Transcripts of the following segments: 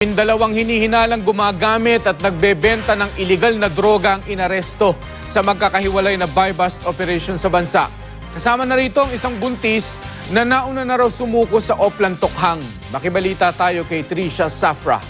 Dalawang hinihinalang gumagamit at nagbebenta ng iligal na droga ang inaresto sa magkakahiwalay na buy-bust operation sa bansa. Kasama na rito ang isang buntis na nauna na raw sumuko sa Oplan Tokhang. Makibalita tayo kay Trisha Safra.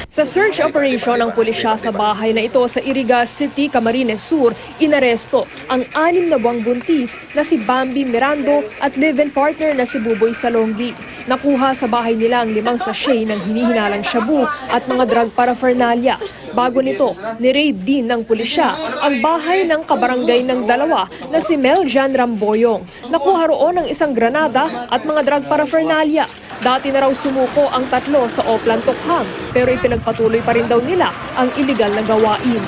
Sa search operation ng pulisya sa bahay na ito sa Iriga City, Camarines Sur, inaresto ang 6 na buwang buntis na si Bambi Mirando at live-in partner na si Buboy Salonggi. Nakuha sa bahay nila ang 5 sachet ng hinihinalang shabu at mga drug paraphernalia. Bago nito, ni-raid din ng pulisya ang bahay ng kabarangay ng dalawa na si Meljan Ramboyong. Nakuha roon ang isang granada at mga drug paraphernalia. Dati na raw sumuko ang 3 sa Oplan Tokhang pero ipinagpatuloy pa rin daw nila ang iligal na gawain.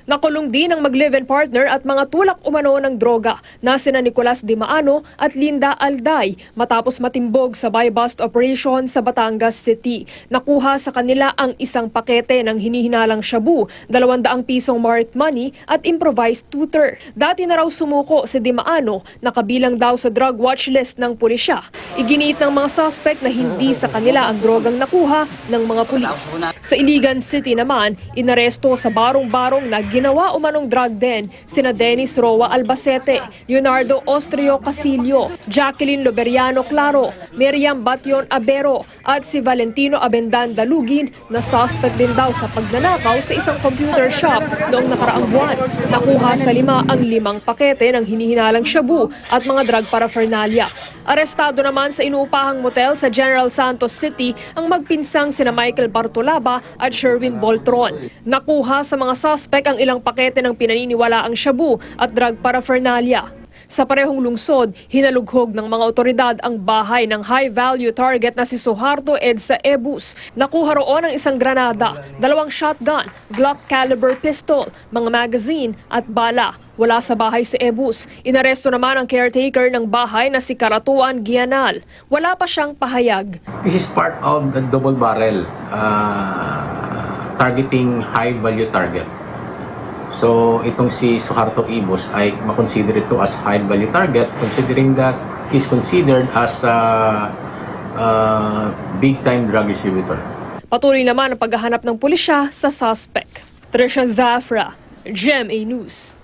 Nakulong din ang mag-live-in partner at mga tulak umano ng droga na sina Nicolas Dimaano at Linda Alday matapos matimbog sa buy-bust operation sa Batangas City. Nakuha sa kanila ang isang pakete ng hinihinalang shabu, 200 pisong marked money at improvised tutor. Dati na raw sumuko si Dimaano na kabilang daw sa drug watch list ng pulisya. Iginiit ng mga suspect na hindi sa kanila ang drogang nakuha ng mga pulis. Sa Iligan City naman, inaresto sa barong-barong na ginawa umanong drug den sina Dennis Roa Albacete, Leonardo Ostrio Casillo, Jacqueline Loberiano Claro, Miriam Bation Abero at si Valentino Abendan Dalugin na suspect din daw sa pagnanakaw sa isang computer shop noong nakaraang buwan. Nakuha sa 5 ang 5 pakete ng hinihinalang shabu at mga drug paraphernalia. Arestado naman sa inuupahang motel sa General Santos City ang magpinsang sina Michael Bartolaba at Sherwin Boltron. Nakuha sa mga suspect ang ilang pakete ng pinaniniwalaang shabu at drug paraphernalia. Sa parehong lungsod, hinalughog ng mga otoridad ang bahay ng high-value target na si Suharto Edsa Ebus. Nakuha roon ang isang granada, 2 shotgun, Glock caliber pistol, mga magazine at bala. Wala sa bahay si Ebus. Inaresto naman ang caretaker ng bahay na si Karatuan Gianal. Wala pa siyang pahayag. This is part of the double barrel targeting high-value target. So itong si Suharto Ibos ay makonsider ito as high-value target considering that is considered as a big-time drug distributor. Patuloy naman ang paghahanap ng pulisya sa suspect. Trisha Zafra, GMA News.